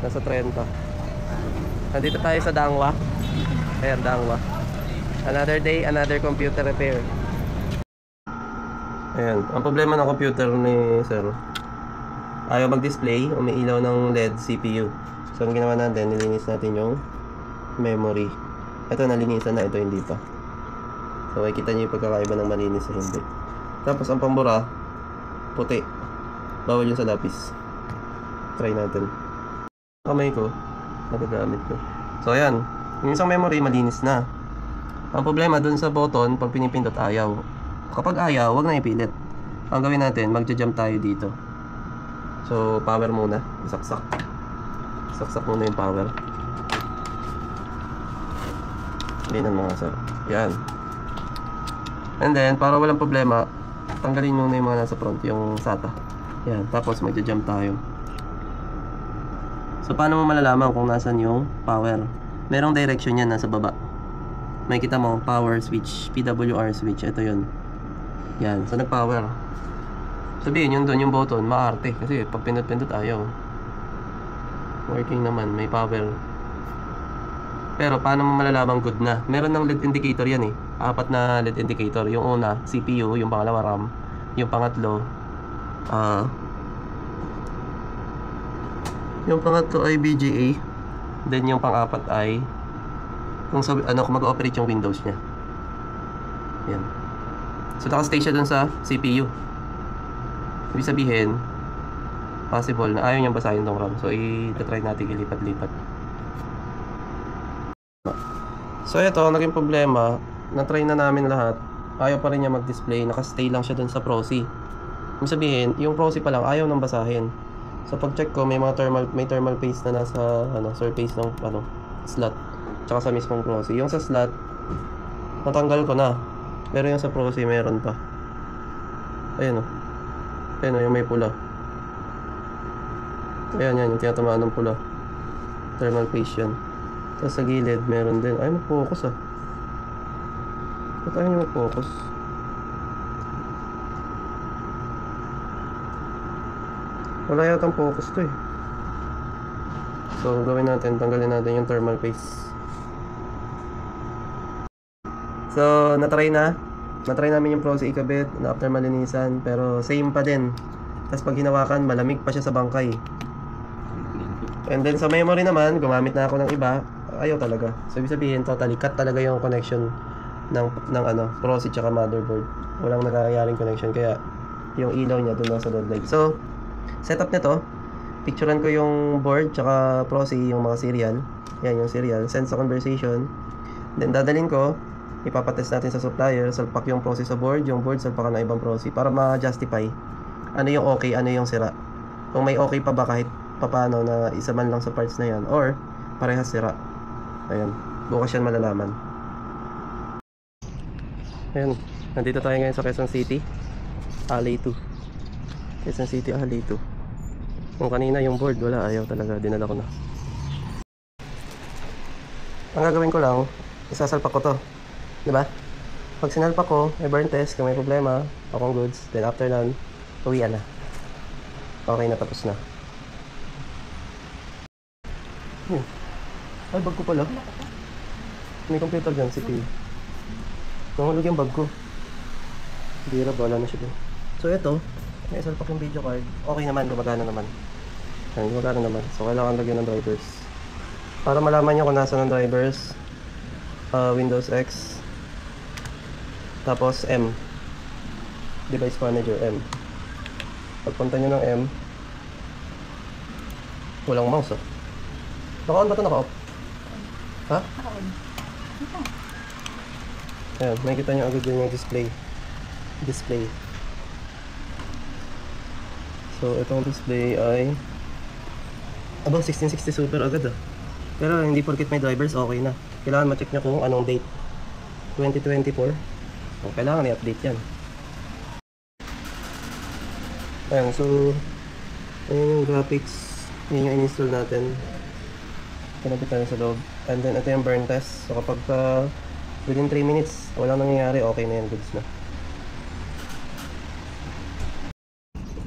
Nasa 30. Nandito tayo sa Dangwa. Ayan, Dangwa. Another day, another computer repair. Ayan, ang problema ng computer ni Sir, ayaw mag-display, umiilaw ng LED CPU. So ang ginawa natin, nilinis natin yung memory. Ito nalinisan na, ito hindi pa. So makikita nyo yung pagkakaiba ng malinis sa hindi. Tapos ang pambura, puti. Bawal yun sa lapis. Try natin. Kamay ko, nagagamit ko. So ayan, yung isang memory malinis na. Ang problema dun sa button, pag pinipindot ayaw. Kapag ayaw, wag na ipilit. Ang gawin natin, magja-jump tayo dito. So power muna, isaksak. Saksak muna yung power. Ganyan mga sir. Yan. And then, para walang problema, tanggalin muna yung mga nasa front, yung SATA. Yan, tapos magja-jump tayo. So paano mo malalaman kung nasan yung power? Merong direction yan, nasa baba. May kita mo, power switch, PWR switch, ito yun. Yan, so nag-power. Sabihin yun doon, yung button, maarte. Kasi pag pindot-pindot ayaw. Working naman, may power. Pero paano mo malalaman good na? Meron ng LED indicator yan eh. 4 na LED indicator. Yung una, CPU, yung pangalawa RAM, yung pangatlo ay BGA. Then yung pang-apat ay kung mag-ooperate yung Windows nya. Yan. So naka-stay siya dun sa CPU. Ibig sabihin, possible na ayaw niyang basahin tong RAM. So i-try natin ilipat-lipat. So ito, naging problema. Na-try na namin lahat. Ayaw pa rin niya mag-display. Naka-stay lang siya dun sa proxy. Ibig sabihin, yung proxy pa lang ayaw nang basahin. So pag-check ko, may thermal paste na nasa surface ng slot. Tsaka sa mismong proxy. Yung sa slot, natanggal ko na. Pero yung sa proxy, meron pa. Ayan o. Ayan o, yung may pula. Ayan, yan, yung tinatamaan ng pula. Thermal paste yan. Tapos sa gilid, meron din. Ay, mag-focus ah. Ba't ayaw nyo mag-focus? Wala yatang focus to eh. So, gawin natin, tanggalin natin yung thermal paste. So, natry namin yung proxy ikabit na after malinisan, pero same pa din. Tapos pag hinawakan, malamig pa siya sa bangkay. And then sa memory naman, gumamit na ako ng iba, ayaw talaga. So ibig sabihin, totally cut talaga yung connection ng proxy tsaka motherboard. Walang nagkakayaring connection, kaya yung ilaw niya doon lang sa load leg. So, setup nito, picturean ko yung board tsaka proxy, yung mga serial. Yan yung serial, send sa conversation. Then dadalhin ko, ipapatest natin sa supplier, salpak yung proxy sa board, yung board salpakan ng ibang proxy para ma-justify ano yung okay, ano yung sira. Kung may okay pa ba kahit papaano na isa man lang sa parts na yan, or parehas sira. Ayan, bukas yan malalaman. Ayan, nandito tayo ngayon sa Quezon City, Alley 2. Quezon City, Alley 2. Kung kanina yung board, wala, ayaw talaga, dinala ko na. Ang gagawin ko lang, isasalpak ko to. Diba? Pag sinalpak ko, may burn test, kung may problema, akong goods, then after nun, uwian na. Okay na, tapos na. Ay, bag ko pala. May computer dyan, CPU. Nahulog yung bag ko. Bira, wala na siya dun. So ito, may isalpak yung video card. Okay naman, gumagana naman. Ayan, gumagana naman. So kailangan lagyan ng drivers. Para malaman nyo kung nasa ng drivers, Windows X, tapos M, Device Manager, M. Pagpunta nyo ng M, walang mouse. Naka-on ba ito? Naka-off? Ha? Naka-on. Ayan, nakikita nyo agad yung display. So itong display ay abang 1660 Super agad ah. Pero hindi porket may drivers, okay na. Kailangan ma-check nyo kung anong date. 2024. So, kailangan i-update yan. Ayan, so ayan yung graphics. Yan yung in-install natin. Pinapit tayo sa loob. And then ito yung burn test. So kapag within 3 minutes walang nangyayari, okay na yan, goods na.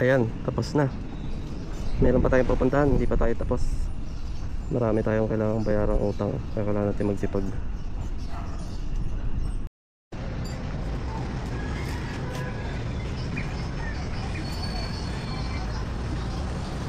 Ayan, tapos na. Meron pa tayong pupuntahan, hindi pa tayo tapos. Marami tayong kailangang bayarang utang, kaya kailangan natin magsipag.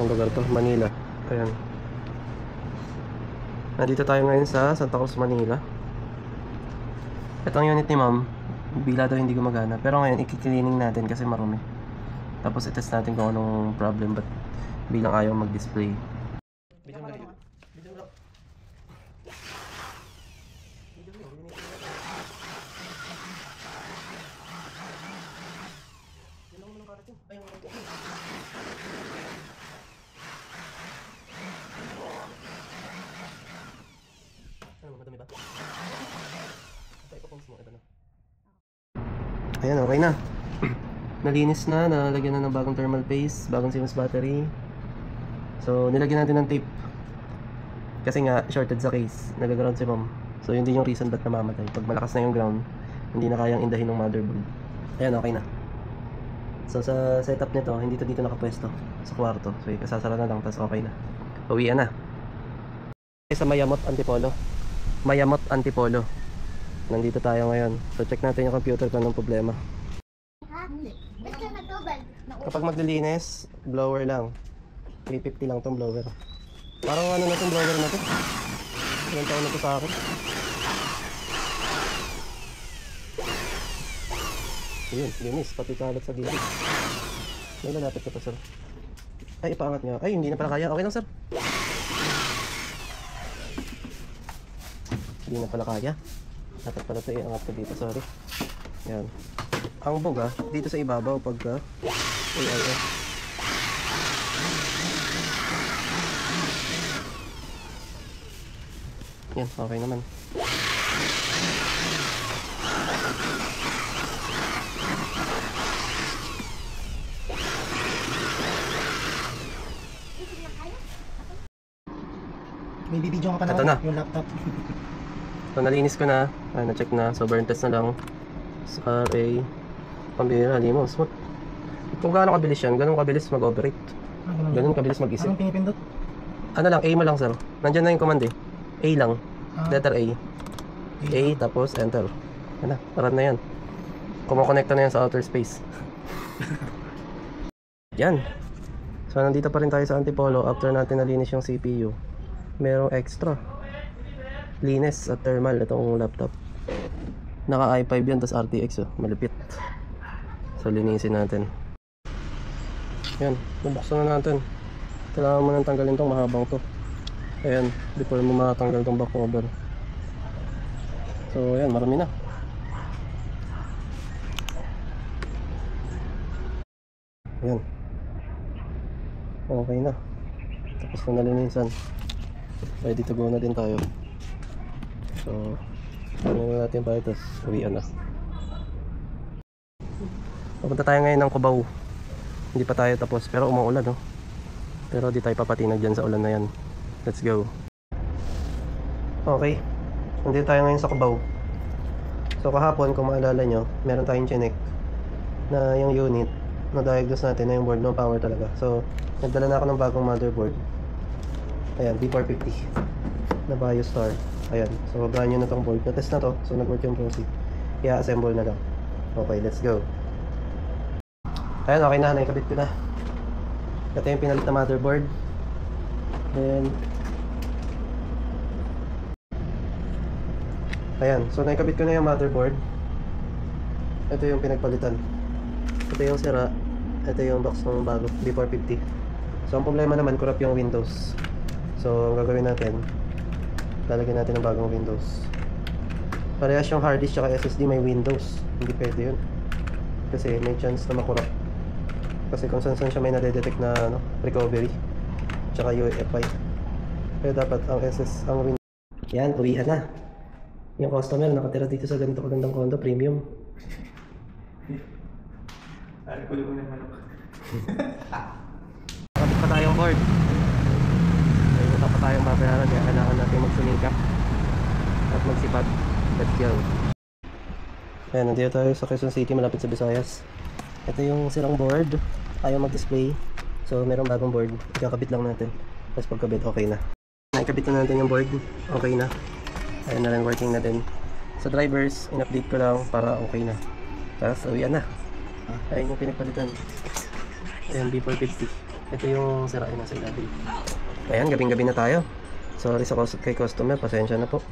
Ang lugar to, Manila. Ayan. Nandito tayo ngayon sa Santa Cruz, Manila. Itong unit ni ma'am, bila daw hindi gumagana. Pero ngayon, i-cleaning natin kasi marumi. Tapos i-test natin kung anong problem, but bilang ayaw mag-display. Ayan, okay na. Nalinis na, nalagyan na ng bagong thermal paste, bagong Siemens battery. So, nilagyan natin ng tape. Kasi nga, shorted sa case. Nag-ground si ma'am. So, yun din yung reason ba't namamatay. Pag malakas na yung ground, hindi na kayang indahin ng motherboard. Ayan, okay na. So, sa setup nito, hindi to dito nakapwesto. Sa kwarto. So, ikasasara na lang, tapos okay na. Uwian na. Sa Mayamot Antipolo. Mayamot Antipolo. Nandito tayo ngayon. So, check natin yung computer kung anong problema. Kapag maglilinis, blower lang. 350 lang tong blower. Parang ano na tong blower na to. Ilang taon na to sa akin. Yun, linis. Pati kalat sa gilid. May lalapit ko to, sir. Ay, ipaangat nyo. Ay, hindi na pala kaya. Okay lang, sir. Hindi na pala kaya. Dapat pala ito iangat ko dito, sorry. Yan. Ang bog dito sa ibabaw pagka ay. Yan, okay naman. May bibidyo ka pa Ito naman na. yung laptop. So, nalinis ko na. Na-check na. So, burn test na lang. So, RA. Pambira, limos. Smooth. Kung gaano kabilis yan, ganun kabilis mag-operate. Ganun kabilis mag-isip. Anong pinipindot? Ano lang, A mo lang, sir. Nandyan na yung command eh. A lang. Letter A. A, tapos enter. Yan na, parang na yan. Kumokonekta na yan sa outer space. Yan. So, nandito pa rin tayo sa Antipolo. After natin nalinis yung CPU, merong extra linis at thermal itong laptop. Naka i5 yan, tas RTX malupit. So, linisin natin. Yan, nabuksan na natin. Kailangan mo nang tanggalin tong mahabang to. Ayan, before mo matanggal tong back cover. So, ayan, marami na. Ayan. Okay na. Tapos na nalinisan. Ready to go na din tayo. So, ano na natin pa ito? Uwian na. Papunta tayo ngayon ng Cubao. Hindi pa tayo tapos, pero umuulan, no? Pero di tayo papatinag dyan sa ulan na yan. Let's go. Okay. Nandito tayo ngayon sa Cubao. So, kahapon, kung maalala nyo, meron tayong chinek na yung unit na-diagnose natin na yung board no power talaga. So, nagdala na ako ng bagong motherboard. Ayan, B450 na BioStar. Ayan, so brand new na tong board. Na-test na to, so nag-work yung proceed. I-assemble na lang. Okay, let's go. Ayan, okay na, naikabit ko na. Ito yung pinalit na motherboard. Then ayan, so naikabit ko na yung motherboard. Ito yung pinagpalitan. Ito yung sira. Ito yung box ng bago, B450. So ang problema naman, corrupt yung Windows. So ang gagawin natin, lalagyan natin ng bagong Windows. Parehas yung hard disk tsaka SSD may Windows. Hindi pwede yun, kasi may chance na makurap. Kasi kung saan siya may nade-detect na recovery tsaka UEFI. Kaya dapat ang Windows. Yan, uwihan na. Yung customer nakatira dito sa ganito kagandang condo, premium. Ano ko yung manok? Kapit pa tayong cord. May wala pa tayong babayaran, kaya kailangan natin magsumikap at magsipag. Let's go. Ayan, nandito tayo sa Quezon City, malapit sa Visayas. Ito yung sirang board, ayaw mag-display. So meron bagong board, ikakabit lang natin. Tapos pagkabit, okay na. naikabit na natin yung board. Okay na. Ayan na rin, working na din. Sa drivers, in-update ko lang para okay na. Tapos, uwian na. Ayan yung pinagpalitan. Ayan, B450. Ito yung sirain na sa ilalim. Ayan, gabing-gabi na tayo. Sorry sa kay customer, pasensya na po.